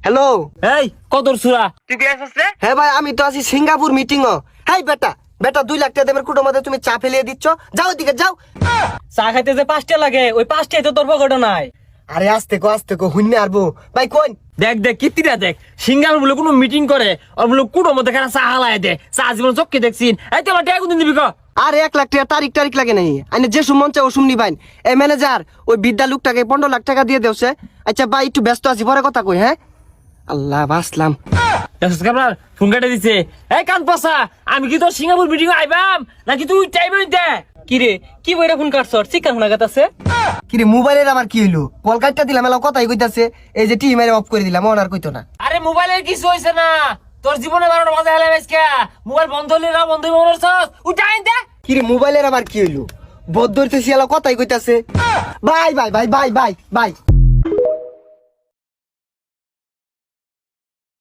Hello. এই কত সুরা তুই কি আসছিস রে? হ্যাঁ ভাই, আমি তো আছি সিঙ্গাপুর মিটিং ও। হাই বেটা বেটা, 2 লাখ টাকা দেবের কুটোর মধ্যে তুমি চা ফেলিয়ে দিচ্ছ। যাও এদিকে যাও। চা খাইতে যে 5টা লাগে, ওই 5টাই তো তোর পকেটে নাই। আরে আস্তে কো হুন্নে আরবো ভাই কোন। দেখ দেখ কীর্তিটা দেখ, সিঙ্গার বলে কোনো মিটিং করে আর বলে কুটোর মধ্যে খানা চা হালায় দে। চা জীবন চোখকে দেখছিন। এই তো আমার টাকা কোনদিন দিবি ক? আরে 1 লাখ টাকা তারিখ লাগে নাই। আইনে যে সুমন চাই ও সুমনি বাইন। এই ম্যানেজার ওই বিদ্যা লোকটাকে 15 লাখ টাকা দিয়ে দেওছে। আচ্ছা ভাই একটু ব্যস্ত আছি, পরে কথা কই। হ্যাঁ আল্লাহ বাসলাম। আপনার ফোন কাটে দিছে। এই কান পসা, আমি কি তোর সিঙ্গাপুর মিটিং আইবাম নাকি তুই টাইম দে? কি রে, কি বইরা ফোন কাটছ? চিকান ফোন আগাতাছে। কিরে মোবাইলের আবার কি হইলো? কল কাটটা দিলাম, এলা কথাই কইতাছে। এই যে টিম এর অফ করে দিলাম, ওনার কইতো না। আরে মোবাইলের কিছু হইছে না, তোর জীবনে 12টা বাজে হেলে আজকে। মোবাইল বন্ধ হইলে না বন্ধ হইব মনে হচ্ছে। উঠাই দে। কিরে মোবাইলের আবার কি হইলো? বদ্ধ হইতেছি, এলা কথাই কইতাছে। Bye bye bye bye bye bye.